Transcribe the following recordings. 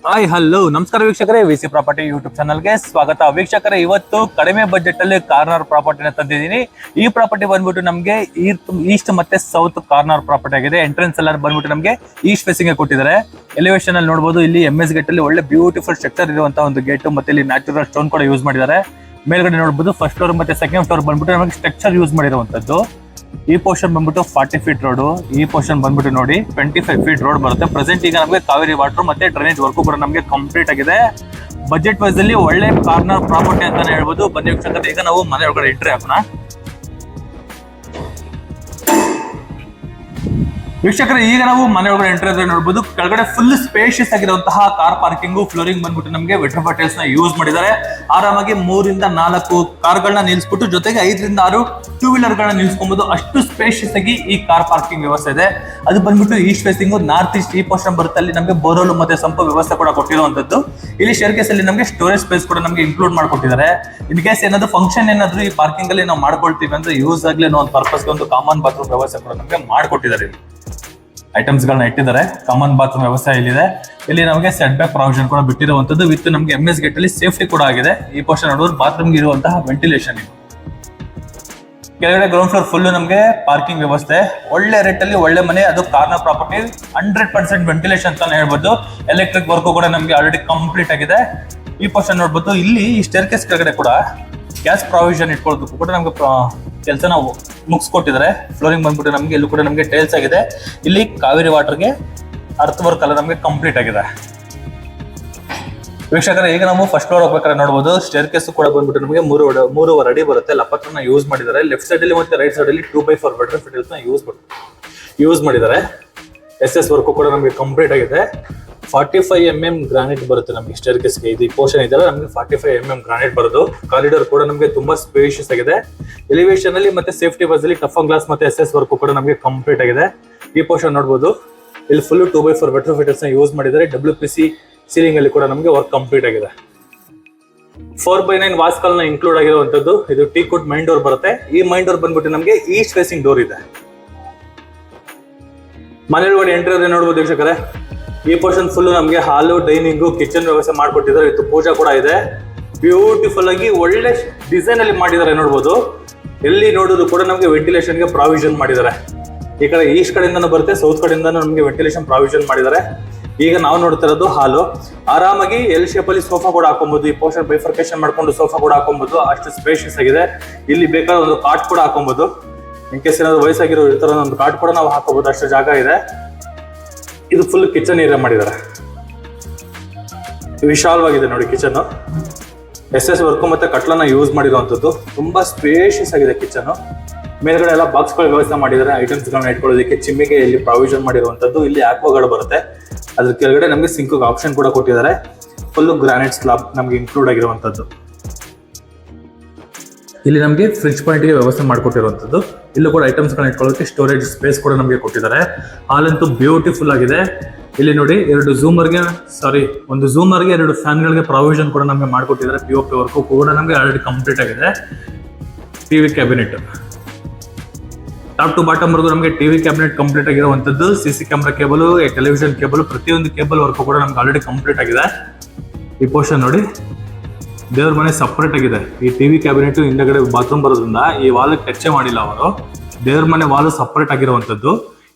Hi hello ನಮಸ್ಕಾರ ವೀಕ್ಷಕರೇ, VC property YouTube ಚಾನಲ್ಗೆ ಸ್ವಾಗತ. ವೀಕ್ಷಕರೇ, ಇವತ್ತು ಕಡಿಮೆ ಬಜೆಟ್ ಅಲ್ಲಿ ಕಾರ್ನರ್ ಪ್ರಾಪರ್ಟಿನ ತಂದಿದ್ದೀನಿ. ಈ ಪ್ರಾಪರ್ಟಿ ಬಂದ್ಬಿಟ್ಟು ನಮಗೆ ಈಸ್ಟ್ ಮತ್ತೆ ಸೌತ್ ಕಾರ್ನರ್ ಪ್ರಾಪರ್ಟಿ ಆಗಿದೆ. ಎಂಟ್ರೆನ್ಸ್ ಎಲ್ಲ ಬಂದ್ಬಿಟ್ಟು ನಮಗೆ ಈಸ್ಟ್ ಫೇಸಿಂಗ್ ಕೊಟ್ಟಿದ್ದಾರೆ. ಎಲಿವೇಶನ್ ಅಲ್ಲಿ ನೋಡಬಹುದು, ಇಲ್ಲಿ MS ಗೇಟ್ ಅಲ್ಲಿ ಒಳ್ಳೆ ಬ್ಯೂಟಿಫುಲ್ ಸ್ಟ್ರಕ್ಚರ್ ಇರುವಂತಹ ಒಂದು ಗೇಟ್, ಮತ್ತೆ ಇಲ್ಲಿ ನ್ಯಾಚುರಲ್ ಸ್ಟೋನ್ ಕೂಡ ಯೂಸ್ ಮಾಡಿದ್ದಾರೆ. ಮೇಲ್ಗಡೆ ನೋಡಬಹುದು ಫಸ್ಟ್ ಫ್ಲೋರ್ ಮತ್ತೆ ಸೆಕೆಂಡ್ ಫ್ಲೋರ್ ಬಂದ್ಬಿಟ್ಟು ನಮಗೆ ಸ್ಟ್ರಕ್ಚರ್ ಯೂಸ್ ಮಾಡಿರುವಂತದ್ದು. ಈ ಪೋರ್ಷನ್ ಬಂದ್ಬಿಟ್ಟು 40 ಫೀಟ್ ರೋಡ್, ಈ ಪೋರ್ಷನ್ ಬಂದ್ಬಿಟ್ಟು ನೋಡಿ 25 ಫೀಟ್ ರೋಡ್ ಬರುತ್ತೆ. ಪ್ರೆಸೆಂಟ್ ಈಗ ನಮಗೆ ಕಾವೇರಿ ವಾಟರ್ ಮತ್ತೆ ಡ್ರೈನೇಜ್ ವರ್ಕ್ ಕೂಡ ನಮಗೆ ಕಂಪ್ಲೀಟ್ ಆಗಿದೆ. ಬಜೆಟ್ ವೈಸ್ ಅಲ್ಲಿ ಒಳ್ಳೆ ಕಾರ್ನರ್ ಪ್ರಾಪರ್ಟಿ ಅಂತಾನೆ ಹೇಳ್ಬೋದು. ಬನ್ನಿ ವೀಕ್ಷಕರೇ, ಈಗ ನಾವು ಮನೆ ಒಳಗಡೆ ಎಂಟ್ರಿ ಹಾಕೋಣ. ವೀಕ್ಷಕರೇ, ಈಗ ನಾವು ಮನೆ ಒಳಗಡೆ ಎಂಟ್ರಿ ಆದ್ರೆ ನೋಡಬಹುದು, ಕೆಳಗಡೆ ಫುಲ್ ಸ್ಪೇಷಿಯಸ್ ಆಗಿರುವಂತಹ ಕಾರ್ ಪಾರ್ಕಿಂಗ್, ಫ್ಲೋರಿಂಗ್ ಬಂದ್ಬಿಟ್ಟು ನಮಗೆ ವೆಟ್ರೋಫೈ ಟೈಲ್ಸ್ ನ ಯೂಸ್ ಮಾಡಿದ್ದಾರೆ. ಆರಾಮಾಗಿ 3 ರಿಂದ 4 ಕಾರ್ಗಳನ್ನ ನಿಲ್ಸ್ಬಿಟ್ಟು ಜೊತೆಗೆ 5 ರಿಂದ 6 ಟೂ ವೀಲರ್ ಗಳನ್ನ ನಿಲ್ಸ್ಕೊಬಹುದು. ಅಷ್ಟು ಸ್ಪೇಷಿಯಸ್ ಆಗಿ ಈ ಕಾರ್ ಪಾರ್ಕಿಂಗ್ ವ್ಯವಸ್ಥೆ ಇದೆ. ಅದು ಬಂದ್ಬಿಟ್ಟು ಈಸ್ಟ್ ಫೇಸಿಂಗ್ ನಾರ್ತ್ ಈಸ್ಟ್ ಈ ಪೋರ್ಷನ್ ಬರುತ್ತೆ. ಅಲ್ಲಿ ನಮಗೆ ಬೋರ್ವೆಲ್ ಮತ್ತೆ ಸಂಪ ವ್ಯವಸ್ಥೆ ಕೂಡ ಕೊಟ್ಟಿರುವಂತದ್ದು. ಇಲ್ಲಿ ಸ್ಟೇರ್ಕೇಸ್ ಅಲ್ಲಿ ನಮಗೆ ಸ್ಟೋರೇಜ್ ಸ್ಪೇಸ್ ಕೂಡ ನಮಗೆ ಇನ್ಕ್ಲೂಡ್ ಮಾಡ್ಕೊಟ್ಟಿದ್ದಾರೆ. ಇನ್ ಕೇಸ್ ಏನಾದ್ರು ಫಂಕ್ಷನ್ ಏನಾದ್ರು ಈ ಪಾರ್ಕಿಂಗ್ ಅಲ್ಲಿ ನಾವು ಮಾಡ್ಕೊಳ್ತೀವಿ ಅಂದ್ರೆ ಯೂಸ್ ಆಗ್ಲಿ ಅನ್ನೋ ಒಂದು ಪರ್ಪಸ್ ಒಂದು ಕಾಮನ್ ಬಾತ್ರೂಮ್ ವ್ಯವಸ್ಥೆ ಕೂಡ ನಮಗೆ ಮಾಡ್ಕೊಟ್ಟಿದ್ದಾರೆ. ಐಟಮ್ಸ್ ಗಳನ್ನ ಇಟ್ಟಿದ್ದಾರೆ. ಕಾಮನ್ ಬಾತ್ರೂಮ್ ವ್ಯವಸ್ಥೆ ಇಲ್ಲಿದೆ. ಇಲ್ಲಿ ನಮಗೆ ಸೆಟ್ ಬ್ಯಾಕ್ ಪ್ರಾವಿಷನ್ ಕೂಡ ಬಿಟ್ಟಿರುವಂತದ್ದು. ವಿತ್ ನಮಗೆ MS ಗೇಟ್ ಅಲ್ಲಿ ಸೇಫ್ಟಿ ಕೂಡ ಆಗಿದೆ. ಈ ಪೋರ್ಷನ್ ನೋಡಿದ್ರೆ ಬಾತ್ರೂಮ್ ಇರುವಂತಹ ವೆಂಟಿಲೇಷನ್ ಇದು. ಕೆಳಗಡೆ ಗ್ರೌಂಡ್ ಫ್ಲೋರ್ ಫುಲ್ ನಮಗೆ ಪಾರ್ಕಿಂಗ್ ವ್ಯವಸ್ಥೆ. ಒಳ್ಳೆ ರೇಟ್ ಅಲ್ಲಿ ಒಳ್ಳೆ ಮನೆ, ಅದು ಕಾರ್ನರ್ ಪ್ರಾಪರ್ಟಿ. 100% ವೆಂಟಿಲೇಷನ್ ಅಂತಾನೆ ಹೇಳ್ಬೋದು. ಎಲೆಕ್ಟ್ರಿಕ್ ವರ್ಕ್ ಕೂಡ ನಮಗೆ ಆಲ್ರೆಡಿ ಕಂಪ್ಲೀಟ್ ಆಗಿದೆ. ಈ ಪೋರ್ಷನ್ ನೋಡ್ಬೋದು, ಇಲ್ಲಿ ಈ ಸ್ಟೇರ್ಕೇಸ್ ಕೆಳಗಡೆ ಕೂಡ ಗ್ಯಾಸ್ ಪ್ರಾವಿಷನ್ ಇಟ್ಕೊಳ್ಳೋದಕ್ಕೂ ಕೂಡ ನಮಗೆ ಕೆಲಸನ ಮುಗಿಸ್ಕೊಟ್ಟಿದ್ದಾರೆ. ಫ್ಲೋರಿಂಗ್ ಬಂದ್ಬಿಟ್ಟು ನಮಗೆ ಇಲ್ಲೂ ಕೂಡ ನಮಗೆ ಟೈಲ್ಸ್ ಆಗಿದೆ. ಇಲ್ಲಿ ಕಾವೇರಿ ವಾಟರ್ಗೆ ಅರ್ತ್ ವರ್ಕ್ ಎಲ್ಲ ನಮಗೆ ಕಂಪ್ಲೀಟ್ ಆಗಿದೆ. ವೀಕ್ಷಕರೇ, ಈಗ ನಾವು ಫಸ್ಟ್ ಫ್ಲೋರ್ ಹೋಗ್ಬೇಕಾದ್ರೆ ನೋಡಬಹುದು, ಸ್ಟೇರ್ಕೇಸ್ ಕೂಡ ಬಂದ್ಬಿಟ್ಟು ನಮಗೆ 3.5 ಅಡಿ ಬರುತ್ತೆ. ಲಪತ್ರನ ಯೂಸ್ ಮಾಡಿದ್ದಾರೆ. ಲೆಫ್ಟ್ ಸೈಡ್ ಅಲ್ಲಿ ಮತ್ತೆ ರೈಟ್ ಸೈಡ್ ಅಲ್ಲಿ 2x4 ವೆಟ್ರೋಫೈ ಟೈಲ್ಸ್ ನ ಯೂಸ್ ಮಾಡಿದ್ದಾರೆ. SS ವರ್ಕ್ ಕೂಡ ನಮಗೆ ಕಂಪ್ಲೀಟ್ ಆಗಿದೆ. 45 mm ಗ್ರಾನೈಟ್ ಬರುತ್ತೆ ನಮಗೆ ಸ್ಟೇರ್ಕೇಸ್ಗೆ. ಇದು ಪೋರ್ಷನ್ ಇದೆಲ್ಲ ನಮಗೆ 45 mm ಗ್ರಾನೈಟ್ ಬರೋದು. ಕಾರಿಡಾರ್ ಕೂಡ ನಮಗೆ ತುಂಬಾ ಸ್ಪೇಷಿಯಸ್ ಆಗಿದೆ. ಎಲಿವೇಶನ್ ಅಲ್ಲಿ ಮತ್ತೆ ಸೇಫ್ಟಿ ಬಸ್ ಅಲ್ಲಿ ಟಫನ್ ಗ್ಲಾಸ್ ಮತ್ತೆ SS ವರ್ಕ್ ಕೂಡ ನಮಗೆ ಕಂಪ್ಲೀಟ್ ಆಗಿದೆ. ಈ ಪೋರ್ಷನ್ ನೋಡಬಹುದು, ಇಲ್ಲಿ ಫುಲ್ 2x4 ವೆಟ್ರೋಫೈ ಟೈಲ್ಸ್ ನ ಯೂಸ್ ಮಾಡಿದ್ದಾರೆ. WPC ಸೀಲಿಂಗ್ ಅಲ್ಲಿ ಕೂಡ ನಮಗೆ ವರ್ಕ್ ಕಂಪ್ಲೀಟ್ ಆಗಿದೆ. 4x9 ವಾಸ್ಕಲ್ ನ ಇನ್ಕ್ಲೂಡ್ ಆಗಿರುವಂತದ್ದು. ಇದು ಟೀಕುಡ್ ಮೈನ್ ಡೋರ್ ಬರುತ್ತೆ. ಈ ಮೈನ್ ಡೋರ್ ಬಂದ್ಬಿಟ್ಟು ನಮಗೆ ಈಸ್ಟ್ ಫೇಸಿಂಗ್ ಡೋರ್ ಇದೆ. ಮನೆ ಒಳಗಡೆ ಎಂಟ್ರಿ ಆದ್ರೆ ನೋಡಬಹುದು ವೀಕ್ಷಕರೇ, ಈ ಪೋರ್ಷನ್ ಫುಲ್ ನಮಗೆ ಹಾಲು, ಡೈನಿಂಗ್, ಕಿಚನ್ ವ್ಯವಸ್ಥೆ ಮಾಡ್ಕೊಟ್ಟಿದ್ದಾರೆ. ಇದು ಪೂಜಾ ಕೂಡ ಇದೆ. ಬ್ಯೂಟಿಫುಲ್ ಆಗಿ ಒಳ್ಳೆ ಡಿಸೈನ್ ಅಲ್ಲಿ ಮಾಡಿದ್ದಾರೆ ನೋಡಬಹುದು. ಎಲ್ಲಿ ನೋಡೋದು ಕೂಡ ನಮಗೆ ವೆಂಟಿಲೇಷನ್ ಗೆ ಪ್ರಾವಿಷನ್ ಮಾಡಿದ್ದಾರೆ. ಈ ಕಡೆ ಈಸ್ಟ್ ಕಡೆಯಿಂದನೂ ಬರುತ್ತೆ, ಸೌತ್ ಕಡೆಯಿಂದ ನಮಗೆ ವೆಂಟಿಲೇಷನ್ ಪ್ರಾವಿಷನ್ ಮಾಡಿದ್ದಾರೆ. ಈಗ ನಾವು ನೋಡ್ತಾ ಇರೋದು ಹಾಲು. ಆರಾಮಾಗಿ ಎಲ್ ಶೇಪ್ ಅಲ್ಲಿ ಸೋಫಾ ಕೂಡ ಹಾಕೊಬಹುದು. ಈ ಪೋರ್ಷನ್ ಬೈಫರ್ಕೇಶನ್ ಮಾಡ್ಕೊಂಡು ಸೋಫಾ ಕೂಡ ಹಾಕೊಬಹುದು. ಅಷ್ಟು ಸ್ಪೇಷಿಯಸ್ ಆಗಿದೆ. ಇಲ್ಲಿ ಬೇಕಾದ ಒಂದು ಕಾಟ್ ಕೂಡ ಹಾಕೊಬಹುದು. ಇನ್ ಕೇಸ್ ಏನಾದ್ರು ವಯಸ್ಸಾಗಿರೋ ಇರ್ತಾರ ಒಂದು ಕಾಟ್ ಕೂಡ ನಾವು ಹಾಕೋಬಹುದು. ಅಷ್ಟು ಜಾಗ ಇದೆ. ಇದು ಫುಲ್ ಕಿಚನ್ ಏರಿಯಾ ಮಾಡಿದ್ದಾರೆ. ವಿಶಾಲವಾಗಿದೆ ನೋಡಿ ಕಿಚನ್. SS ವರ್ಕ್ ಮತ್ತೆ ಕಟ್ಲನ್ನ ಯೂಸ್ ಮಾಡಿರುವಂತದ್ದು. ತುಂಬಾ ಸ್ಪೇಷಿಯಸ್ ಆಗಿದೆ ಕಿಚನ್. ಮೇಲ್ಗಡೆ ಎಲ್ಲ ಬಾಕ್ಸ್ ಗಳ ವ್ಯವಸ್ಥೆ ಮಾಡಿದ್ದಾರೆ. ಐಟಮ್ಸ್ ಗಳನ್ನ ಇಟ್ಕೊಳ್ಳೋದಕ್ಕೆ ಚಿಮ್ಮಿಗೆ ಇಲ್ಲಿ ಪ್ರಾವಿಷನ್ ಮಾಡಿರುವಂತದ್ದು. ಇಲ್ಲಿ ಆಕ್ವಾಗಾರ್ಡ್ ಬರುತ್ತೆ. ಅದ್ರ ಕೆಳಗಡೆ ನಮಗೆ ಸಿಂಕ್ ಆಪ್ಷನ್ ಕೂಡ ಕೊಟ್ಟಿದ್ದಾರೆ. ಫುಲ್ ಗ್ರಾನೈಟ್ ಸ್ಲಾಬ್ ನಮಗೆ ಇನ್ಕ್ಲೂಡ್ ಆಗಿರುವಂತದ್ದು. ಇಲ್ಲಿ ನಮಗೆ ಫ್ರಿಡ್ಜ್ ಪಾಯಿಂಟ್ ಗೆ ವ್ಯವಸ್ಥೆ ಮಾಡಿಕೊಟ್ಟಿರುವಂತದ್ದು. ಇಲ್ಲೂ ಕೂಡ ಐಟಮ್ಸ್ ಗಳನ್ನ ಇಟ್ಕೊಳ್ಳೋಕೆ ಸ್ಟೋರೇಜ್ ಸ್ಪೇಸ್ ಕೂಡ ನಮಗೆ ಕೊಟ್ಟಿದ್ದಾರೆ. ಹಾಲಂತೂ ಬ್ಯೂಟಿಫುಲ್ ಆಗಿದೆ. ಇಲ್ಲಿ ನೋಡಿ, ಒಂದು ಝೂಮರ್ಗೆ 2 ಫ್ಯಾನ್ ಗಳಿಗೆ ಪ್ರಾವಿಷನ್ ಕೂಡ ನಮಗೆ ಮಾಡಿಕೊಟ್ಟಿದ್ದಾರೆ. POP ವರ್ಕ್ ಕೂಡ ನಮಗೆ ಆಲ್ರೆಡಿ ಕಂಪ್ಲೀಟ್ ಆಗಿದೆ. TV cabinet top to bottom ವರೆಗೂ ನಮಗೆ TV ಕ್ಯಾಬಿನೆಟ್ ಕಂಪ್ಲೀಟ್ ಆಗಿರುವಂತದ್ದು. CC camera cable, television cable, ಪ್ರತಿಯೊಂದು ಕೇಬಲ್ ವರ್ಕ್ ಕೂಡ ನಮ್ಗೆ ಆಲ್ರೆಡಿ ಕಂಪ್ಲೀಟ್ ಆಗಿದೆ. ಈ ಪೋರ್ಷನ್ ನೋಡಿ, ದೇವ್ರ ಮನೆ ಸಪರೇಟ್ ಆಗಿದೆ. ಈ TV ಕ್ಯಾಬಿನೆಟ್ ಹಿಂದಗಡೆ ಬಾತ್ರೂಮ್ ಬರೋದ್ರಿಂದ ಈ ವಾಲ್ ಟಚ್ ಮಾಡಿಲ್ಲ ಅವರು. ದೇವ್ರ ಮನೆ ವಾಲ್ ಸಪರೇಟ್ ಆಗಿರುವಂತದ್ದು.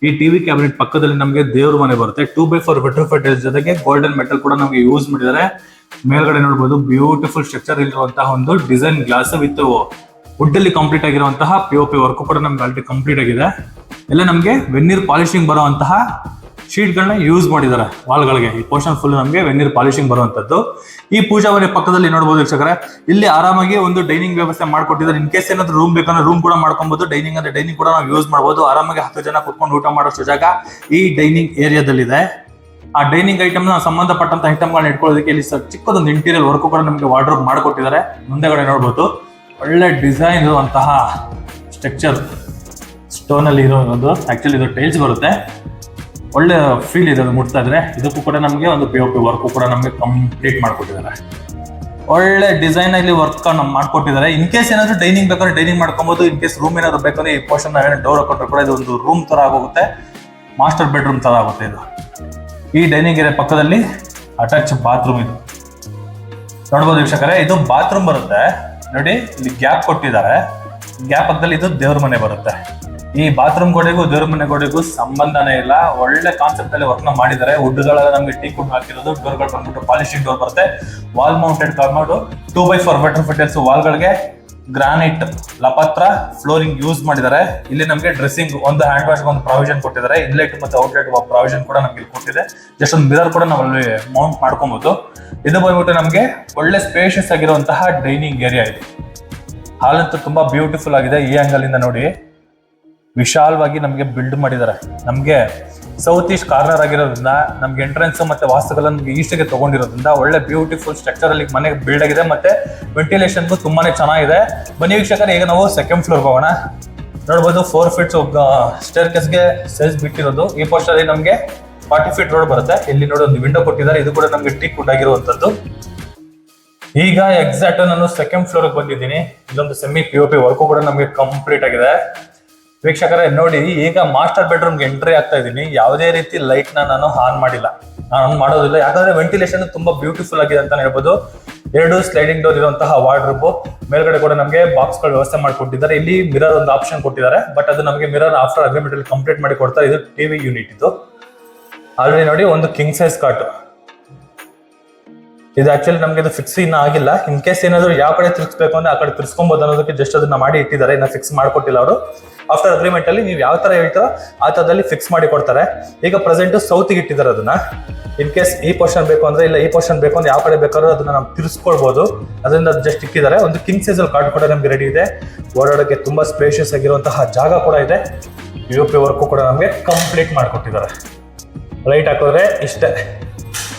ಈ TV ಕ್ಯಾಬಿನೆಟ್ ಪಕ್ಕದಲ್ಲಿ ನಮಗೆ ದೇವ್ರ ಮನೆ ಬರುತ್ತೆ. 2x4 ವೆಟ್ರೋಫೈ ಟೈಲ್ಸ್ ಜೊತೆಗೆ ಗೋಲ್ಡನ್ ಮೆಟಲ್ ಕೂಡ ನಮಗೆ ಯೂಸ್ ಮಾಡಿದ್ದಾರೆ. ಮೇಲ್ಗಡೆ ನೋಡಬಹುದು, ಬ್ಯೂಟಿಫುಲ್ ಸ್ಟ್ರಕ್ಚರ್ ಇರುವಂತಹ ಒಂದು ಡಿಸೈನ್ ಗ್ಲಾಸ್ ವಿತ್ ವುಡ್ ಅಲ್ಲಿ ಕಂಪ್ಲೀಟ್ ಆಗಿರುವಂತಹ POP ವರ್ಕ್ ಕೂಡ ನಮ್ಗೆ ಆಲ್ರೆಡಿ ಕಂಪ್ಲೀಟ್ ಆಗಿದೆ. ಎಲ್ಲ ನಮಗೆ ವೆನ್ನೀರ್ ಪಾಲಿಶಿಂಗ್ ಬರುವಂತಹ ಶೀಟ್ ಗಳನ್ನ ಯೂಸ್ ಮಾಡಿದ್ದಾರೆ ವಾಲ್ಗಳಿಗೆ. ಈ ಪೋರ್ಷನ್ ಫುಲ್ ನಮಗೆ ವೆನ್ನೀರ್ ಪಾಲಿಶಿಂಗ್ ಬರುವಂತದ್ದು. ಈ ಪೂಜಾ ಮನೆ ಪಕ್ಕದಲ್ಲಿ ನೋಡಬಹುದು ವೀಕ್ಷಕರೇ, ಇಲ್ಲಿ ಆರಾಮಾಗಿ ಒಂದು ಡೈನಿಂಗ್ ವ್ಯವಸ್ಥೆ ಮಾಡ್ಕೊಟ್ಟಿದ್ದಾರೆ. ಇನ್ ಕೇಸ್ ಏನಾದ್ರು ರೂಮ್ ಬೇಕಂದ್ರೆ ರೂಮ್ ಕೂಡ ಮಾಡ್ಕೊಬಹುದು. ಡೈನಿಂಗ್ ಅಂದ್ರೆ ಡೈನಿಂಗ್ ಕೂಡ ನಾವು ಯೂಸ್ ಮಾಡಬಹುದು. ಆರಾಮಾಗಿ 10 ಜನ ಕುತ್ಕೊಂಡು ಊಟ ಮಾಡೋಷ್ಟು ಜಾಗ ಈ ಡೈನಿಂಗ್ ಏರಿಯಾದಲ್ಲಿದೆ. ಆ ಡೈನಿಂಗ್ ಐಟಮ್ ಸಂಬಂಧಪಟ್ಟಂತ ಐಟಮ್ ಗಳನ್ನ ಇಟ್ಕೊಳ್ಳೋದಕ್ಕೆ ಇಲ್ಲಿ ಚಿಕ್ಕದೊಂದು ಇಂಟೀರಿಯರ್ ವರ್ಕ್ ಕೂಡ ನಮಗೆ ವಾರ್ಡ್ರೋಬ್ ಮಾಡ್ಕೊಟ್ಟಿದ್ದಾರೆ. ಮುಂದೆಗಡೆ ನೋಡಬಹುದು, ಒಳ್ಳೆ ಡಿಸೈನ್ ಇರುವಂತಹ ಸ್ಟ್ರಕ್ಚರ್ ಸ್ಟೋನ್ ಅಲ್ಲಿ ಇರೋದು. ಆಕ್ಚುಲಿ ಇದು ಟೈಲ್ಸ್ ಬರುತ್ತೆ. ಒಳ್ಳೆ ಫೀಲ್ ಇದೆ ಮುಟ್ತಾ ಇದ್ರೆ. ಇದಕ್ಕೂ ಕೂಡ ನಮಗೆ ಒಂದು POP ವರ್ಕ್ ಕೂಡ ನಮಗೆ ಕಂಪ್ಲೀಟ್ ಮಾಡ್ಕೊಟ್ಟಿದ್ದಾರೆ. ಒಳ್ಳೆ ಡಿಸೈನ್ ಅಲ್ಲಿ ವರ್ಕ್ ಮಾಡ್ಕೊಟ್ಟಿದ್ದಾರೆ. ಇನ್ ಕೇಸ್ ಏನಾದ್ರು ಡೈನಿಂಗ್ ಬೇಕಾದ್ರೆ ಡೈನಿಂಗ್ ಮಾಡ್ಕೊಬಹುದು. ಇನ್ ಕೇಸ್ ರೂಮ್ ಏನಾದ್ರು ಬೇಕಂದ್ರೆ ಈ ಪೋರ್ಷನ್ ಡೋರ್ ಹಾಕೊಂಡ್ರೆ ಕೂಡ ಇದು ಒಂದು ರೂಮ್ ತರ ಆಗೋಗುತ್ತೆ. ಮಾಸ್ಟರ್ ಬೆಡ್ರೂಮ್ ತರ ಆಗುತ್ತೆ ಇದು. ಈ ಡೈನಿಂಗ್ ಏರಿಯಾ ಪಕ್ಕದಲ್ಲಿ ಅಟ್ಯಾಚ್ ಬಾತ್ರೂಮ್ ಇದು ನೋಡ್ಬೋದು ವೀಕ್ಷಕರೇ. ಇದು ಬಾತ್ರೂಮ್ ಬರುತ್ತೆ ನೋಡಿ, ಇಲ್ಲಿ ಗ್ಯಾಪ್ ಕೊಟ್ಟಿದ್ದಾರೆ. ಗ್ಯಾಪ್ ಪಕ್ಕದಲ್ಲಿ ಇದು ದೇವ್ರ ಮನೆ ಬರುತ್ತೆ. ಈ ಬಾತ್ರೂಮ್ ಗೋಡೆಗೂ ದೇವ್ರ ಮನೆ ಗೋಡೆಗೂ ಸಂಬಂಧನೇ ಇಲ್ಲ. ಒಳ್ಳೆ ಕಾನ್ಸೆಪ್ಟ್ ಅಲ್ಲಿ ವರ್ಕ್ ಮಾಡಿದ್ದಾರೆ. ವುಡ್ಗಳೆಲ್ಲ ನಮಗೆ ಟೀಕ್ ವುಡ್ ಹಾಕಿರೋದು. ಡೋರ್ಗಳು ಬಂದ್ಬಿಟ್ಟು ಪಾಲಿಶಿಂಗ್ ಡೋರ್ ಬರುತ್ತೆ. Wall mounted commode 2x4 vitrified tiles. ವಾಲ್ಗಳಿಗೆ ಗ್ರಾನೈಟ್ ಲಪತ್ರ ಫ್ಲೋರಿಂಗ್ ಯೂಸ್ ಮಾಡಿದ್ದಾರೆ. ಇಲ್ಲಿ ನಮಗೆ ಡ್ರೆಸ್ಸಿಂಗ್ ಒಂದು ಹ್ಯಾಂಡ್ ವಾಶ್ ಒಂದು ಪ್ರಾವಿಷನ್ ಕೊಟ್ಟಿದ್ದಾರೆ. ಇನ್ಲೆಟ್ ಮತ್ತೆ ಔಟ್ಲೆಟ್ ಪ್ರಾವಿಷನ್ ಕೂಡ ನಮಗೆ ಕೊಟ್ಟಿದೆ. ಜಸ್ಟ್ ಒಂದು ಮಿರರ್ ಕೂಡ ನಾವು ಅಲ್ಲಿ ಮೌಂಟ್ ಮಾಡ್ಕೊಬಹುದು. ಇದು ಬಂದ್ಬಿಟ್ಟು ನಮಗೆ ಒಳ್ಳೆ ಸ್ಪೇಷಿಯಸ್ ಆಗಿರುವಂತಹ ಡೈನಿಂಗ್ ಏರಿಯಾ ಇದೆ. ಹಾಲ್ ಅಂತೂ ತುಂಬಾ ಬ್ಯೂಟಿಫುಲ್ ಆಗಿದೆ. ಈ ಆಂಗಲ್ ಇಂದ ನೋಡಿ ವಿಶಾಲವಾಗಿ ನಮಗೆ ಬಿಲ್ಡ್ ಮಾಡಿದ್ದಾರೆ. ನಮಗೆ ಸೌತ್ ಈಸ್ಟ್ ಕಾರ್ನರ್ ಆಗಿರೋದ್ರಿಂದ ನಮ್ಗೆ ಎಂಟ್ರೆನ್ಸ್ ಮತ್ತೆ ವಾಸ್ತುಗಳ ನಮ್ಗೆ ಈಸ್ಟ್ಗೆ ತಗೊಂಡಿರೋದ್ರಿಂದ ಒಳ್ಳೆ ಬ್ಯೂಟಿಫುಲ್ ಸ್ಟ್ರಕ್ಚರ್ ಅಲ್ಲಿ ಮನೆ ಬಿಲ್ಡ್ ಆಗಿದೆ. ಮತ್ತೆ ವೆಂಟಿಲೇಷನ್ಗೂ ತುಂಬಾನೇ ಚೆನ್ನಾಗಿದೆ. ಬನ್ನಿ ವೀಕ್ಷಕರೇ, ಈಗ ನಾವು ಸೆಕೆಂಡ್ ಫ್ಲೋರ್ಗೆ ಹೋಗೋಣ. ನೋಡ್ಬೋದು 4 ಫೀಟ್ಸ್ ಸ್ಟೇರ್ ಕೇಸ್ಗೆ ಸೈಜ್ ಬಿಟ್ಟಿರೋದು. ಈ ಪೋಸ್ಟರ್ ಅಲ್ಲಿ ನಮಗೆ 40 ಫೀಟ್ ರೋಡ್ ಬರುತ್ತೆ. ಇಲ್ಲಿ ನೋಡಿ ಒಂದು ವಿಂಡೋ ಕೊಟ್ಟಿದ್ದಾರೆ. ಇದು ಕೂಡ ನಮಗೆ ಟೀಕ್ ವುಡ್ ಆಗಿರುವಂತದ್ದು. ಈಗ ಎಕ್ಸಾಕ್ಟ್ ನಾನು ಸೆಕೆಂಡ್ ಫ್ಲೋರ್ ಬಂದಿದ್ದೀನಿ. ಇದೊಂದು ಸೆಮಿ POP ವರ್ಕು ಕೂಡ ನಮಗೆ ಕಂಪ್ಲೀಟ್ ಆಗಿದೆ. ವೀಕ್ಷಕರೇ ನೋಡಿ, ಈಗ ಮಾಸ್ಟರ್ ಬೆಡ್ರೂಮ್ಗೆ ಎಂಟ್ರಿ ಆಗ್ತಾ ಇದ್ದೀನಿ. ಯಾವುದೇ ರೀತಿ ಲೈಟ್ ನಾನು ಆನ್ ಮಾಡಿಲ್ಲ, ನಾನು ಮಾಡೋದಿಲ್ಲ. ಯಾಕಂದ್ರೆ ವೆಂಟಿಲೇಷನ್ ತುಂಬಾ ಬ್ಯೂಟಿಫುಲ್ ಆಗಿದೆ ಅಂತ ಹೇಳ್ಬೋದು. 2 ಸ್ಲೈಡಿಂಗ್ ಡೋರ್ ಇರುವಂತಹ ವಾರ್ಡ್ರೋಬ್, ಮೇಲ್ಗಡೆ ಕೂಡ ನಮಗೆ ಬಾಕ್ಸ್ ಗಳು ವ್ಯವಸ್ಥೆ ಮಾಡಿಕೊಟ್ಟಿದ್ದಾರೆ. ಇಲ್ಲಿ ಮಿರರ್ ಒಂದು ಆಪ್ಷನ್ ಕೊಟ್ಟಿದ್ದಾರೆ, ಬಟ್ ಅದು ನಮಗೆ ಮಿರರ್ ಆಫ್ಟರ್ ಅಗ್ರಿಮೆಂಟ್ ಅಲ್ಲಿ ಕಂಪ್ಲೀಟ್ ಮಾಡಿ ಕೊಡ್ತಾರೆ. ಇದು ಟಿವಿ ಯೂನಿಟ್. ಇದು ಆಲ್ರೆಡಿ ನೋಡಿ ಒಂದು ಕಿಂಗ್ ಸೈಜ್ ಕಾಟ್. ಇದು ಆಕ್ಚುಲಿ ನಮ್ಗೆ ಇದು ಫಿಕ್ಸ್ ಇನ್ನ ಆಗಿಲ್ಲ. ಇನ್ ಕೇಸ್ ಏನಾದ್ರು ಯಾವ ಕಡೆ ತಿರ್ಸ್ಬೇಕು ಅಂದ್ರೆ ಆ ಕಡೆ ತಿರ್ಸ್ಕೊಬಹುದು ಅನ್ನೋದಕ್ಕೆ ಜಸ್ಟ್ ಅದನ್ನ ಮಾಡಿ ಇಟ್ಟಿದ್ದಾರೆ. ಇನ್ನ ಫಿಕ್ಸ್ ಮಾಡ್ಕೊಟ್ಟಿಲ್ಲ ಅವರು. ಆಫ್ಟರ್ ಅಗ್ರಿಮೆಂಟ್ ಅಲ್ಲಿ ನೀವು ಯಾವ ತರ ಹೇಳ್ತಾರೋ ಆ ತರದಲ್ಲಿ ಫಿಕ್ಸ್ ಮಾಡಿ ಕೊಡ್ತಾರೆ. ಈಗ ಪ್ರೆಸೆಂಟ್ ಸೌತ್ಗೆ ಇಟ್ಟಿದ್ದಾರೆ ಅದನ್ನ. ಇನ್ ಕೇಸ್ ಈ ಪೋರ್ಷನ್ ಬೇಕು ಅಂದ್ರೆ ಇಲ್ಲ, ಈ ಪೋರ್ಷನ್ ಬೇಕು ಅಂದ್ರೆ ಯಾವ ಕಡೆ ಬೇಕಾದ್ರೂ ಅದನ್ನ ನಾವು ತಿರ್ಸ್ಕೊಳ್ಬಹುದು. ಅದರಿಂದ ಜಸ್ಟ್ ಇಕ್ಕಿದ್ದಾರೆ. ಒಂದು ಕಿಂಗ್ ಸೈಜ್ ಅಲ್ಲಿ ಕಾರ್ಡ್ ಕೂಡ ನಮ್ಗೆ ರೆಡಿ ಇದೆ. ಓಡಾಡೋಕೆ ತುಂಬಾ ಸ್ಪೇಷಿಯಸ್ ಆಗಿರುವಂತಹ ಜಾಗ ಕೂಡ ಇದೆ. POP ವರ್ಕು ಕೂಡ ನಮ್ಗೆ ಕಂಪ್ಲೀಟ್ ಮಾಡಿಕೊಟ್ಟಿದ್ದಾರೆ. ಲೈಟ್ ಹಾಕಿದ್ರೆ ಇಷ್ಟೇ.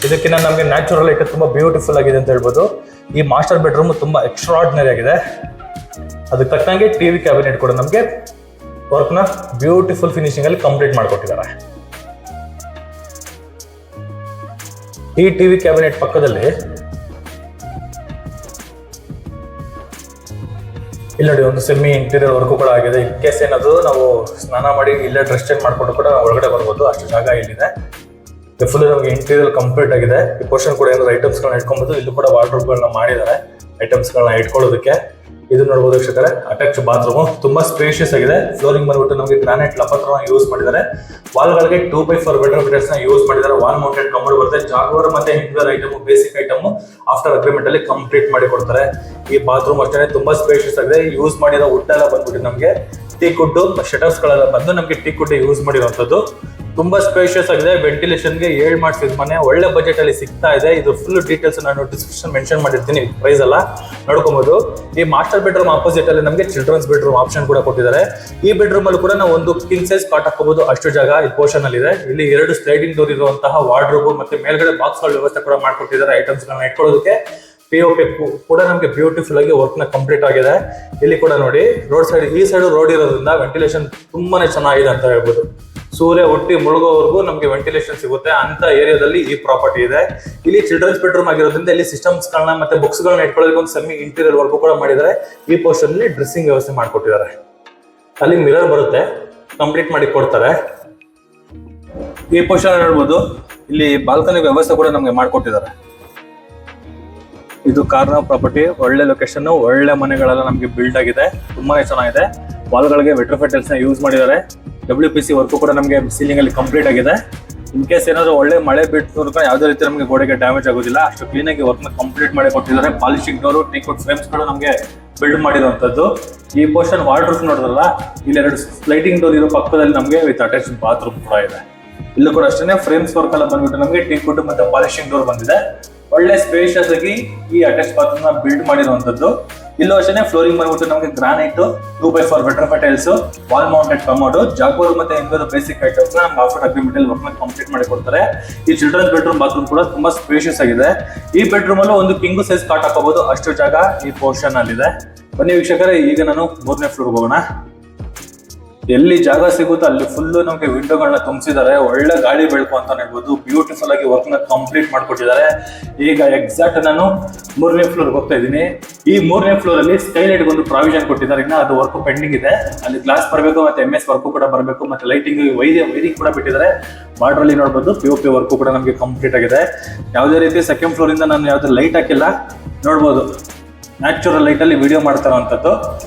ಇದಕ್ಕಿಂತ ನಮಗೆ ನ್ಯಾಚುರಲ್ ಲೈಟ್ ತುಂಬಾ ಬ್ಯೂಟಿಫುಲ್ ಆಗಿದೆ ಅಂತ ಹೇಳ್ಬೋದು. ಈ ಮಾಸ್ಟರ್ ಬೆಡ್ರೂಮ್ ತುಂಬಾ ಎಕ್ಸ್ಟ್ರಾರ್ಡಿನರಿ ಆಗಿದೆ. ಅದಕ್ಕೆ ತಕ್ಕಂಗೆ ಟಿವಿ ಕ್ಯಾಬಿನೆಟ್ ಕೂಡ ನಮಗೆ ವರ್ಕ್ ನ ಬ್ಯೂಟಿಫುಲ್ ಫಿನಿಶಿಂಗ್ ಅಲ್ಲಿ ಕಂಪ್ಲೀಟ್ ಮಾಡಿಕೊಟ್ಟಿದ್ದಾರೆ. ಈ ಟಿವಿ ಕ್ಯಾಬಿನೆಟ್ ಪಕ್ಕದಲ್ಲಿ ಇಲ್ಲಿ ನೋಡಿ ಒಂದು ಸೆಮಿ ಇಂಟೀರಿಯರ್ ವರ್ಕು ಕೂಡ ಆಗಿದೆ. ಇನ್ ಕೇಸ್ ಏನಾದ್ರು ನಾವು ಸ್ನಾನ ಮಾಡಿ ಇಲ್ಲೇ ಡ್ರೆಸ್ ಚೇಂಜ್ ಮಾಡ್ಕೊಂಡು ಕೂಡ ಒಳಗಡೆ ಬರ್ಬೋದು, ಅಷ್ಟು ಜಾಗ ಇಲ್ಲಿದೆ. ಫುಲ್ ನಮಗೆ ಇಂಟೀರಿಯರ್ ಕಂಪ್ಲೀಟ್ ಆಗಿದೆ. ಈ ಪೋರ್ಷನ್ ಕೂಡ ಏನಾದ್ರು ಐಟಮ್ಸ್ ಗಳನ್ನ ಇಟ್ಕೊಬಹುದು. ಇಲ್ಲೂ ಕೂಡ ವಾರ್ಡ್ರೋಬ್ ಗಳನ್ನ ಮಾಡಿದ್ದಾರೆ ಐಟಮ್ಸ್ ಗಳನ್ನ ಇಟ್ಕೊಳ್ಳೋದಕ್ಕೆ. ಇದು ನೋಡಬಹುದು ವೀಕ್ಷಕರೇ, ಅಟ್ಯಾಚ್ ಬಾತ್ರೂಮ್ ತುಂಬಾ ಸ್ಪೇಷಿಯಸ್ ಆಗಿದೆ. ಫ್ಲೋರಿಂಗ್ ಬಂದ್ಬಿಟ್ಟು ನಮಗೆ ಗ್ರಾನೈಟ್ ಲಪತ್ರ ಯೂಸ್ ಮಾಡಿದ್ದಾರೆ. ವಾಲ್ಗಳಿಗೆ 2x4 ವೆಟರ್ ಫಿಟಲ್ಸ್ ನ ಯೂಸ್ ಮಾಡಿದ್ದಾರೆ. ವಾಲ್ ಮೌಂಟೆಡ್ ಕಮೋಡ್ ಬರುತ್ತೆ. ಜಾಗ್ವಾರ್ ಮತ್ತೆ ಹಿಂಡ್ವೇರ್ item, basic item after agreement ಅಲ್ಲಿ ಕಂಪ್ಲೀಟ್ ಮಾಡಿ ಕೊಡ್ತಾರೆ. ಈ ಬಾತ್ರೂಮ್ ಅಷ್ಟೇ ತುಂಬಾ ಸ್ಪೇಷಿಯಸ್ ಆಗಿದೆ. ಯೂಸ್ ಮಾಡಿರೋ ವುಡ್ ಎಲ್ಲ ಬಂದ್ಬಿಟ್ಟು ನಮಗೆ ಟೀಕ್ ವುಡ್, ಶಟರ್ಸ್ ಗಳೆಲ್ಲ ಬಂದು ನಮಗೆ ಟೀಕ್ ವುಡ್ ಯೂಸ್ ಮಾಡಿರುವಂತದ್ದು. ತುಂಬಾ ಸ್ಪೇಷಿಯಸ್ ಆಗಿದೆ. ವೆಂಟಿಲೇಷನ್ಗೆ 7 ಮಾಡಿಸಿದ ಮನೆ ಒಳ್ಳೆ ಬಜೆಟ್ ಅಲ್ಲಿ ಸಿಗ್ತಾ ಇದೆ. ಇದು ಫುಲ್ ಡೀಟೇಲ್ಸ್ ನಾನು ಡಿಸ್ಕ್ರಿಪ್ಷನ್ ಮೆನ್ಷನ್ ಮಾಡಿರ್ತೀನಿ, ಪ್ರೈಸ್ ಎಲ್ಲ ನೋಡ್ಕೊಬಹುದು. ಈ ಮಾಸ್ಟರ್ ಬೆಡ್ರೂಮ್ ಆಪೋಸಿಟ್ ಅಲ್ಲಿ ನಮಗೆ ಚಿಲ್ಡ್ರನ್ಸ್ ಬೆಡ್ರೂಮ್ ಆಪ್ಷನ್ ಕೂಡ ಕೊಟ್ಟಿದ್ದಾರೆ. ಈ ಬೆಡ್ರೂಮ್ ಅಲ್ಲಿ ಕೂಡ ನಾವು ಒಂದು ಕಿಂಗ್ ಸೈಜ್ ಕಾಟ್ ಹಾಕೋಬಹುದು, ಅಷ್ಟು ಜಾಗ ಈ ಪೋರ್ಷನ್ ಅಲ್ಲಿ ಇದೆ. ಇಲ್ಲಿ 2 ಸ್ಲೈಡಿಂಗ್ ಡೋರ್ ಇರುವಂತಹ ವಾರ್ಡ್ರೋಬ್ ಮತ್ತೆ ಮೇಲ್ಗಡೆ ಬಾಕ್ಸ್ ಗಳ ವ್ಯವಸ್ಥೆ ಕೂಡ ಮಾಡ್ಕೊಟ್ಟಿದ್ದಾರೆ ಐಟಮ್ಸ್ ಗಳನ್ನ ಇಟ್ಕೊಳ್ಳೋದಕ್ಕೆ. POP ಕೂಡ ನಮಗೆ ಬ್ಯೂಟಿಫುಲ್ ಆಗಿ ವರ್ಕ್ ನ ಕಂಪ್ಲೀಟ್ ಆಗಿದೆ. ಇಲ್ಲಿ ಕೂಡ ನೋಡಿ ರೋಡ್ ಸೈಡ್, ಈ ಸೈಡ್ ರೋಡ್ ಇರೋದ್ರಿಂದ ವೆಂಟಿಲೇಷನ್ ತುಂಬಾನೇ ಚೆನ್ನಾಗಿದೆ ಅಂತ ಹೇಳ್ಬೋದು. ಸೂರ್ಯ ಹುಟ್ಟಿ ಮುಳುಗೋವರೆಗೂ ನಮಗೆ ವೆಂಟಿಲೇಷನ್ ಸಿಗುತ್ತೆ ಅಂತ ಏರಿಯಾದಲ್ಲಿ ಈ ಪ್ರಾಪರ್ಟಿ ಇದೆ. ಇಲ್ಲಿ ಚಿಲ್ಡ್ರನ್ಸ್ ಬೆಡ್ರೂಮ್ ಆಗಿರೋದ್ರಿಂದ ಇಲ್ಲಿ ಸಿಸ್ಟಮ್ಸ್ ಗಳನ್ನ ಮತ್ತೆ ಬುಕ್ಸ್ ಗಳನ್ನ ಇಟ್ಕೊಳ್ಳೋದಕ್ಕೆ ಒಂದು ಸೆಮಿ ಇಂಟೀರಿಯರ್ ವರ್ಕ್ ಕೂಡ ಮಾಡಿದ್ದಾರೆ. ಈ ಪೋರ್ಷನ್ ಅಲ್ಲಿ ಡ್ರೆಸ್ಸಿಂಗ್ ವ್ಯವಸ್ಥೆ ಮಾಡ್ಕೊಟ್ಟಿದ್ದಾರೆ. ಅಲ್ಲಿ ಮಿರರ್ ಬರುತ್ತೆ, ಕಂಪ್ಲೀಟ್ ಮಾಡಿ ಕೊಡ್ತಾರೆ. ಈ ಪೋರ್ಷನ್ ನೋಡ್ಬೋದು, ಇಲ್ಲಿ ಬಾಲ್ಕನಿ ವ್ಯವಸ್ಥೆ ಕೂಡ ನಮಗೆ ಮಾಡ್ಕೊಟ್ಟಿದ್ದಾರೆ. ಇದು ಕಾರ್ನರ್ ಪ್ರಾಪರ್ಟಿ, ಒಳ್ಳೆ ಲೊಕೇಶನ್, ಒಳ್ಳೆ ಮನೆಗಳೆಲ್ಲ ನಮಗೆ ಬಿಲ್ಡ್ ಆಗಿದೆ, ತುಂಬಾನೇ ಚೆನ್ನಾಗಿದೆ. ವಾಲ್ಗಳಿಗೆ ವೆಟರ್ ಫಿಟಲ್ಸ್ ನ ಯೂಸ್ ಮಾಡಿದ್ದಾರೆ. WPC ವರ್ಕು ಕೂಡ ನಮಗೆ ಸೀಲಿಂಗ್ ಅಲ್ಲಿ ಕಂಪ್ಲೀಟ್ ಆಗಿದೆ. ಇನ್ ಕೇಸ್ ಏನಾದ್ರು ಒಳ್ಳೆ ಮಳೆ ಬಿಟ್ಟು ಯಾವುದೇ ರೀತಿ ನಮಗೆ ಗೋಡೆಗೆ ಡ್ಯಾಮೇಜ್ ಆಗೋದಿಲ್ಲ, ಅಷ್ಟು ಕ್ಲೀನ್ ಆಗಿ ವರ್ಕ್ ನ ಕಂಪ್ಲೀಟ್ ಮಾಡಿ ಕೊಟ್ಟಿದ್ದಾರೆ. Polishing door, teak wood frames ಗಳು ನಮಗೆ ಬಿಲ್ಡ್ ಮಾಡಿರುವಂತದ್ದು. ಈ ಪೋರ್ಷನ್ ವಾರ್ಡ್ರೋಬ್ ನೋಡಿದ್ರಲ್ಲ, ಇಲ್ಲಿ 2 ಸ್ಲೈಡಿಂಗ್ ಡೋರ್ ಇರೋ ಪಕ್ಕದಲ್ಲಿ ನಮಗೆ ವಿತ್ ಅಟ್ಯಾಚ್ ಬಾತ್ರೂಮ್ ಕೂಡ ಇದೆ. ಇಲ್ಲೂ ಕೂಡ ಅಷ್ಟೇ ಫ್ರೇಮ್ಸ್ ವರ್ಕ್ ಎಲ್ಲ ಬಂದ್ಬಿಟ್ಟು ನಮಗೆ ಟೀಕ್ ವುಡ್ ಮತ್ತೆ ಪಾಲಿಶಿಂಗ್ ಡೋರ್ ಬಂದಿದೆ. ಒಳ್ಳೆ ಸ್ಪೇಷಿಯಸ್ ಆಗಿ ಈ ಅಟ್ಯಾಚ್ ಬಾತ್ರೂಮ್ ನ ಬಿಲ್ಡ್ ಮಾಡಿರುವಂತದ್ದು. ಇಲ್ಲೂ ಅಷ್ಟೇ ಫ್ಲೋರಿಂಗ್ ಬಂದ್ಬಿಟ್ಟು ನಮಗೆ granite, 2x4 vitrified tiles, wall mounted commode, Jaguar ಮತ್ತೆ ಹಿಂದೂ ಬೇಸಿಕ್ ಐಟಮ್ಸ್ ನಮ್ಗೆ ಆಫ್ಟರ್ ಅಗ್ರಿಮೆಂಟ್ ಅಲ್ಲಿ ವರ್ಕ್ ಕಂಪ್ಲೀಟ್ ಮಾಡಿ ಕೊಡ್ತಾರೆ. ಈ ಚಿಲ್ಡ್ರನ್ಸ್ ಬೆಡ್ರೂಮ್ ಬಾತ್ರೂಮ್ ಕೂಡ ತುಂಬಾ ಸ್ಪೇಷಿಯಸ್ ಆಗಿದೆ. ಈ ಬೆಡ್ರೂಮ್ ಅಲ್ಲೂ ಒಂದು ಕಿಂಗ್ ಸೈಜ್ ಕಾಟ್ ಹಾಕೋಬಹುದು, ಅಷ್ಟು ಜಾಗ ಈ ಪೋರ್ಷನ್ ಅಲ್ಲಿ ಇದೆ. ಬನ್ನಿ ವೀಕ್ಷಕರೇ, ಈಗ ನಾನು 3ನೇ ಫ್ಲೋರ್ಗೆ ಹೋಗೋಣ. ಎಲ್ಲಿ ಜಾಗ ಸಿಗುತ್ತೋ ಅಲ್ಲಿ ಫುಲ್ ನಮಗೆ ವಿಂಡೋಗಳನ್ನ ತುಂಬಿಸಿದ್ದಾರೆ. ಒಳ್ಳೆ ಗಾಳಿ ಬೆಳಕು ಅಂತ ಹೇಳ್ಬೋದು. ಬ್ಯೂಟಿಫುಲ್ ಆಗಿ ವರ್ಕ್ ನ ಕಂಪ್ಲೀಟ್ ಮಾಡ್ಕೊಟ್ಟಿದ್ದಾರೆ. ಈಗ ಎಕ್ಸಾಕ್ಟ್ ನಾನು ಮೂರನೇ ಫ್ಲೋರ್ ಹೋಗ್ತಾ ಇದ್ದೀನಿ. ಈ ಮೂರನೇ ಫ್ಲೋರ್ ಅಲ್ಲಿ ಸ್ಕೈಲೈಟ್ ಒಂದು ಪ್ರಾವಿಷನ್ ಕೊಟ್ಟಿದ್ದಾರೆ. ಇನ್ನ ಅದು ವರ್ಕ್ ಪೆಂಡಿಂಗ್ ಇದೆ. ಅಲ್ಲಿ ಗ್ಲಾಸ್ ಬರಬೇಕು, ಮತ್ತೆ MS ವರ್ಕ್ ಕೂಡ ಬರಬೇಕು, ಮತ್ತೆ ಲೈಟಿಂಗ್ ವೈರಿಂಗ್ ಕೂಡ ಬಿಟ್ಟಿದ್ದಾರೆ. ಬಾರ್ಡರ್ ಅಲ್ಲಿ ನೋಡಬಹುದು POP ವರ್ಕ್ ಕೂಡ ನಮಗೆ ಕಂಪ್ಲೀಟ್ ಆಗಿದೆ. ಯಾವುದೇ ರೀತಿ ಸೆಕೆಂಡ್ ಫ್ಲೋರ್ ಇಂದ ನಾನು ಯಾವ್ದು ಲೈಟ್ ಹಾಕಿಲ್ಲ. ನೋಡಬಹುದು ನ್ಯಾಚುರಲ್ ಲೈಟ್ ಅಲ್ಲಿ ವಿಡಿಯೋ ಮಾಡ್ತಾ ಇರುವಂತದ್ದು.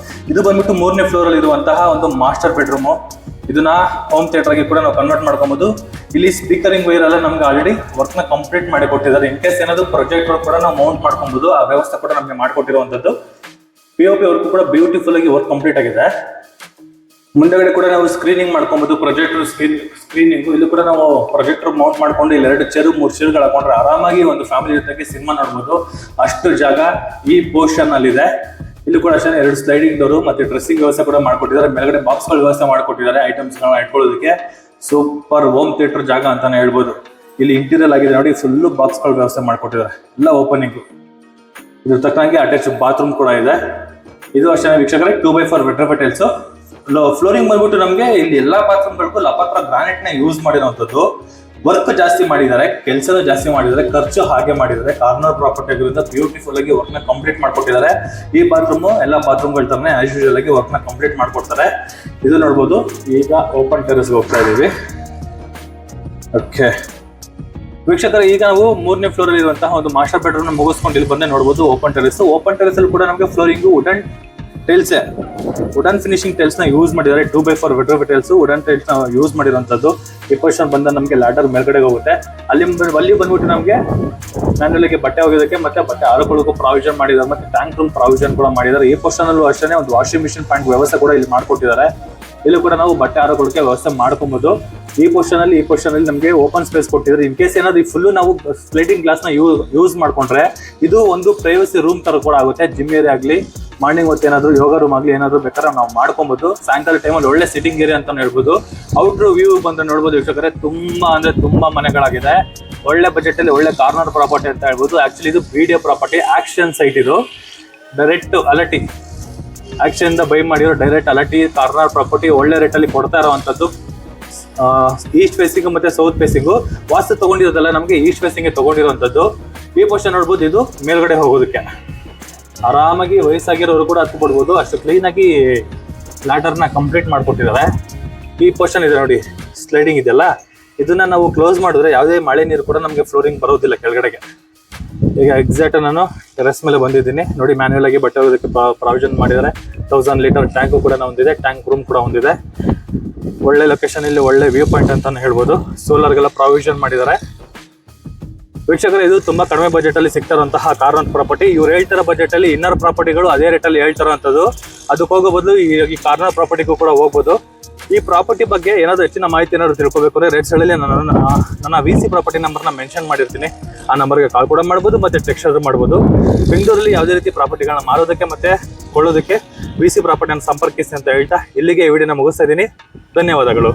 ಇದು ಬಂದ್ಬಿಟ್ಟು ಮೂರನೇ ಫ್ಲೋರ್ ಅಲ್ಲಿ ಇರುವಂತಹ ಒಂದು ಮಾಸ್ಟರ್ ಬೆಡ್ರೂಮ್. ಇದನ್ನ ಹೋಮ್ ಥಿಯೇಟರ್ ಆಗಿ ಕೂಡ ನಾವು ಕನ್ವರ್ಟ್ ಮಾಡ್ಕೊಬಹುದು. ಇಲ್ಲಿ ಸ್ಪೀಕರಿಂಗ್ ವೈರ್ ಎಲ್ಲ ನಮ್ಗೆ ಆಲ್ರೆಡಿ ವರ್ಕ್ ನ ಕಂಪ್ಲೀಟ್ ಮಾಡಿ ಕೊಟ್ಟಿದ್ದಾರೆ. ಇನ್ ಕೇಸ್ ಏನಾದ್ರು ಪ್ರೊಜೆಕ್ಟರ್ ಕೂಡ ನಾವು ಮೌಂಟ್ ಮಾಡ್ಕೊಬಹುದು. ಆ ವ್ಯವಸ್ಥೆ ಕೂಡ ನಮಗೆ ಮಾಡಿಕೊಟ್ಟಿರುವಂತದ್ದು. POP ವರ್ಕ್ ಕೂಡ ಬ್ಯೂಟಿಫುಲ್ ಆಗಿ ವರ್ಕ್ ಕಂಪ್ಲೀಟ್ ಆಗಿದೆ. ಮುಂದೆಗಡೆ ಕೂಡ ನಾವು ಸ್ಕ್ರೀನಿಂಗ್ ಮಾಡ್ಕೊಬಹುದು. ಪ್ರೊಜೆಕ್ಟರ್ ಸ್ಕ್ರೀನಿಂಗ್ ಇಲ್ಲಿ ಕೂಡ ನಾವು ಪ್ರೊಜೆಕ್ಟರ್ ಮೌಂಟ್ ಮಾಡ್ಕೊಂಡು ಇಲ್ಲಿ 2 ಚೇರು 3 ಚೇರುಗಳು ಹಾಕೊಂಡ್ರೆ ಆರಾಮಾಗಿ ಒಂದು ಫ್ಯಾಮಿಲಿ ಜೊತೆಗೆ ಸಿನಿಮಾ ನೋಡ್ಬೋದು. ಅಷ್ಟು ಜಾಗ ಈ ಪೋರ್ಷನ್ ಅಲ್ಲಿ ಇದೆ. ಇಲ್ಲಿ ಕೂಡ ಅಷ್ಟೇ 2 ಸ್ಲೈಡಿಂಗ್ ಡೋರು ಮತ್ತೆ ಡ್ರೆಸ್ಸಿಂಗ್ ವ್ಯವಸ್ಥೆ ಕೂಡ ಮಾಡ್ಕೊಟ್ಟಿದ್ದಾರೆ. ಮೇಲ್ಗಡೆ ಬಾಕ್ಸ್ ಗಳ ವ್ಯವಸ್ಥೆ ಮಾಡ್ಕೊಟ್ಟಿದ್ದಾರೆ ಐಟಮ್ಸ್ ಗಳನ್ನ ಇಟ್ಕೊಳ್ಳೋದಕ್ಕೆ. ಸೂಪರ್ ಹೋಮ್ ಥಿಯೇಟರ್ ಜಾಗ ಅಂತಾನೆ ಹೇಳ್ಬೋದು. ಇಲ್ಲಿ ಇಂಟೀರಿಯರ್ ಆಗಿದೆ ನೋಡಿ, ಫುಲ್ ಬಾಕ್ಸ್ ಗಳ ವ್ಯವಸ್ಥೆ ಮಾಡ್ಕೊಟ್ಟಿದ್ದಾರೆ. ಎಲ್ಲ ಓಪನಿಂಗ್. ಇದ್ರ ತಕ್ಕಂಗೆ ಅಟ್ಯಾಚ್ ಬಾತ್ರೂಮ್ ಕೂಡ ಇದೆ. ಇದು ಅಷ್ಟೇ ವೀಕ್ಷಕರೇ 2x4 ವೆಟ್ರಫೈ ಟೈಲ್ಸ್. ಫ್ಲೋರಿಂಗ್ ಬಂದ್ಬಿಟ್ಟು ನಮಗೆ ಇಲ್ಲಿ ಎಲ್ಲಾ ಬಾತ್ರೂಮ್ಗಳಿಗೂ ಲಪಾತ್ರ ಗ್ರಾನೈಟ್ ನ ಯೂಸ್ ಮಾಡಿರುವಂತದ್ದು. ವರ್ಕ್ ಜಾಸ್ತಿ ಮಾಡಿದ್ದಾರೆ, ಕೆಲಸನೂ ಜಾಸ್ತಿ ಮಾಡಿದ್ದಾರೆ, ಖರ್ಚು ಹಾಗೆ ಮಾಡಿದ್ದಾರೆ. ಕಾರ್ನರ್ ಪ್ರಾಪರ್ಟಿ ಆಗಿರೋದ್ರಿಂದ ಬ್ಯೂಟಿಫುಲ್ ಆಗಿ ವರ್ಕ್ ನ ಕಂಪ್ಲೀಟ್ ಮಾಡ್ಕೊಟ್ಟಿದ್ದಾರೆ. ಈ ಬಾತ್ರೂಮ್ ಎಲ್ಲ ಬಾತ್ರೂಮ್ಗಳ ತರನೇ ಆಸ್ ಯೂಶುವಲ್ ಆಗಿ ವರ್ಕ್ ನ ಕಂಪ್ಲೀಟ್ ಮಾಡ್ಕೊಡ್ತಾರೆ. ಇದು ನೋಡ್ಬೋದು. ಈಗ ಓಪನ್ ಟೆರೆಸ್ ಹೋಗ್ತಾ ಇದೀವಿ. ಓಕೆ ವೀಕ್ಷಕರ, ಈಗ ನಾವು 3ನೇ ಫ್ಲೋರ್ ಅಲ್ಲಿ ಇರುವಂತಹ ಒಂದು ಮಾಸ್ಟರ್ ಬೆಡ್ರೂಮ್ ಮುಗಿಸ್ಕೊಂಡು ಇಲ್ಲಿ ಬಂದೆ ನೋಡಬಹುದು. ಓಪನ್ ಟೆರೆಸ್ ಅಲ್ಲಿ ಕೂಡ ನಮಗೆ flooring wooden tiles, wooden finishing tiles ನ ಯೂಸ್ ಮಾಡಿದ್ದಾರೆ. 2x4 ವೆಟ್ರಫೈ ಟೈಲ್ಸ್ ವುಡನ್ ಟೈಲ್ಸ್ ನ ಯೂಸ್ ಮಾಡಿರುವಂತದ್ದು. ಈ ಪೊಸಿಷನ್ ಬಂದ ನಮಗೆ ಲ್ಯಾಡರ್ ಮೇಲ್ಗಡೆ ಹೋಗುತ್ತೆ. ಅಲ್ಲಿ ಬಂದ್ಬಿಟ್ಟು ನಮಗೆ ಮ್ಯಾನ್ಯುಯಲ್ಗೆ ಬಟ್ಟೆ ಒಗೆಯೋದಕ್ಕೆ ಮತ್ತೆ ಬಟ್ಟೆ ಹಾಕೊಳ್ಳೋಕೆ ಪ್ರಾವಿಷನ್ ಮಾಡಿದ್ದಾರೆ. ಮತ್ತೆ ಟ್ಯಾಂಕ್ ರೂಮ್ ಪ್ರಾವಿಷನ್ ಕೂಡ ಮಾಡಿದ್ದಾರೆ. ಈ ಪೊಸಿಷನ್ ಅಲ್ಲೂ ಅಷ್ಟೇ ಒಂದು ವಾಷಿಂಗ್ ಮಿಷಿನ್ ಪಾಯಿಂಟ್ ವ್ಯವಸ್ಥೆ ಕೂಡ ಇಲ್ಲಿ ಮಾಡ್ಕೊಟ್ಟಿದ್ದಾರೆ. ಇಲ್ಲಿ ಕೂಡ ನಾವು ಬಟ್ಟೆ ಹಾಕೊಳ್ಳೋಕೆ ವ್ಯವಸ್ಥೆ ಮಾಡ್ಕೊಬಹುದು. ಈ ಪೊಸಿಷನ್ ಅಲ್ಲಿ ನಮಗೆ ಓಪನ್ ಸ್ಪೇಸ್ ಕೊಟ್ಟಿದ್ದಾರೆ. ಇನ್ ಕೇಸ್ ಏನಾದ್ರು ಫುಲ್ ನಾವು ಸ್ಲೈಡಿಂಗ್ ಗ್ಲಾಸ್ ನ ಯೂಸ್ ಮಾಡ್ಕೊಂಡ್ರೆ ಇದು ಒಂದು ಪ್ರೈವಸಿ ರೂಮ್ ತರ ಕೂಡ ಆಗುತ್ತೆ. ಜಿಮ್ ಏರಿಯಾ ಆಗ್ಲಿ, ಮಾರ್ನಿಂಗ್ ಹೊತ್ತು ಏನಾದ್ರು ಯೋಗ ರೂಮ್ ಆಗ್ಲಿ ಏನಾದ್ರು ಬೇಕಾದ್ರೆ ನಾವು ಮಾಡ್ಕೊಬಹುದು. ಸಾಯಂಕಾಲ ಟೈಮಲ್ಲಿ ಒಳ್ಳೆ ಸಿಟ್ಟಿಂಗ್ ಏರಿಯಾ ಅಂತ ಹೇಳ್ಬೋದು. ಔಟ್ರ್ ವ್ಯೂ ಬಂದು ನೋಡ್ಬೋದು ವೀಕ್ಷಕರೇ, ತುಂಬಾ ಮನೆಗಳಾಗಿದೆ. ಒಳ್ಳೆ ಬಜೆಟ್ ಅಲ್ಲಿ ಒಳ್ಳೆ ಕಾರ್ನರ್ ಪ್ರಾಪರ್ಟಿ ಅಂತ ಹೇಳ್ಬೋದು. ಆಕ್ಚುಲಿ ಇದು BDA ಪ್ರಾಪರ್ಟಿ, ಆಕ್ಷನ್ ಸೈಟ್. ಇದು ಡೈರೆಕ್ಟ್ ಅಲಟಿ ಆಕ್ಷನ್ ಇಂದ ಬೈ ಮಾಡಿರೋ ಡೈರೆಕ್ಟ್ ಅಲಟಿ ಕಾರ್ನರ್ ಪ್ರಾಪರ್ಟಿ. ಒಳ್ಳೆ ರೇಟ್ ಅಲ್ಲಿ ಕೊಡ್ತಾ ಇರುವಂತದ್ದು. ಈಸ್ಟ್ ಫೇಸಿಂಗ್ ಮತ್ತೆ ಸೌತ್ ಫೇಸಿಂಗ್ ವಾಸ್ತು ತಗೊಂಡಿರೋದಲ್ಲ, ನಮಗೆ ಈಸ್ಟ್ ಫೇಸಿಂಗ್ ತಗೊಂಡಿರುವಂತದ್ದು. ಈ ಪೋರ್ಷನ್ ನೋಡ್ಬೋದು, ಇದು ಮೇಲ್ಗಡೆ ಹೋಗೋದಕ್ಕೆ ಆರಾಮಾಗಿ ವಯಸ್ಸಾಗಿರೋರು ಕೂಡ ಹತ್ತು ಕೊಡ್ಬೋದು. ಅಷ್ಟು ಕ್ಲೀನ್ ಆಗಿ ಲ್ಯಾಡರ್ನ ಕಂಪ್ಲೀಟ್ ಮಾಡ್ಕೊಟ್ಟಿದ್ದಾರೆ. ಈ ಪೋರ್ಷನ್ ಇದೆ ನೋಡಿ, ಸ್ಲೈಡಿಂಗ್ ಇದೆಯಲ್ಲ, ಇದನ್ನ ನಾವು ಕ್ಲೋಸ್ ಮಾಡಿದ್ರೆ ಯಾವುದೇ ಮಳೆ ನೀರು ಕೂಡ ನಮಗೆ ಫ್ಲೋರಿಂಗ್ ಬರೋದಿಲ್ಲ ಕೆಳಗಡೆಗೆ. ಈಗ ಎಕ್ಸಾಕ್ಟ್ ನಾನು ಟೆರೆಸ್ ಮೇಲೆ ಬಂದಿದ್ದೀನಿ ನೋಡಿ. ಮ್ಯಾನ್ಯುಯಲ್ ಆಗಿ ಬಟ್ಟೆ ಒಗೆಯೋದಕ್ಕೆ ಪ್ರಾವಿಷನ್ ಮಾಡಿದ್ದಾರೆ. 1000 ಲೀಟರ್ ಟ್ಯಾಂಕು ಕೂಡ ಹೊಂದಿದೆ. ಟ್ಯಾಂಕ್ ರೂಮ್ ಕೂಡ ಹೊಂದಿದೆ. ಒಳ್ಳೆ ಲೊಕೇಶನ್, ಇಲ್ಲಿ ಒಳ್ಳೆ ವ್ಯೂ ಪಾಯಿಂಟ್ ಅಂತಾನೆ ಹೇಳ್ಬೋದು. ಸೋಲಾರ್ಗೆಲ್ಲ ಪ್ರಾವಿಷನ್ ಮಾಡಿದ್ದಾರೆ. ವೀಕ್ಷಕರು, ಇದು ತುಂಬಾ ಕಡಿಮೆ ಬಜೆಟ್ ಅಲ್ಲಿ ಸಿಗ್ತಾರಂತಹ ಕಾರ್ನರ್ ಪ್ರಾಪರ್ಟಿ. ಇವ್ರು ಹೇಳ್ತಾರ ಬಜೆಟ್ ಅಲ್ಲಿ ಇನ್ನರ್ ಪ್ರಾಪರ್ಟಿಗಳು ಅದೇ ರೇಟ್ ಅಲ್ಲಿ ಹೇಳ್ತಾರಂತದ್ದು. ಅದಕ್ಕೆ ಹೋಗೋ ಬದಲು ಈ ಕಾರ್ನರ್ ಪ್ರಾಪರ್ಟಿಗೂ ಕೂಡ ಹೋಗ್ಬೋದು. ಈ ಪ್ರಾಪರ್ಟಿ ಬಗ್ಗೆ ಏನಾದ್ರು ಹೆಚ್ಚಿನ ಮಾಹಿತಿ ಏನಾದ್ರು ತಿಳ್ಕೊಬೇಕು ಅಂದ್ರೆ ರೇಟ್ ಸೈಡಲ್ಲಿ ನನ್ನ VC ಪ್ರಾಪರ್ಟಿ ನಂಬರ್ನ ಮೆನ್ಷನ್ ಮಾಡಿರ್ತೀನಿ. ಆ ನಂಬರ್ಗೆ ಕಾಲ್ ಕೂಡ ಮಾಡ್ಬೋದು, ಮತ್ತೆ ಟೆಕ್ಸ್ಟ್ ಆದ್ರೂ ಮಾಡ್ಬೋದು. ಬೆಂಗಳೂರಲ್ಲಿ ಯಾವುದೇ ರೀತಿ ಪ್ರಾಪರ್ಟಿಗಳನ್ನ ಮಾರೋದಕ್ಕೆ ಮತ್ತೆ ಕೊಳ್ಳೋದಕ್ಕೆ VC ಪ್ರಾಪರ್ಟಿಯನ್ನು ಸಂಪರ್ಕಿಸಿ ಅಂತ ಹೇಳ್ತಾ ಇಲ್ಲಿಗೆ ಈ ವಿಡಿಯೋನ ಮುಗಿಸ್ತಾ ಇದ್ದೀನಿ. ಧನ್ಯವಾದಗಳು.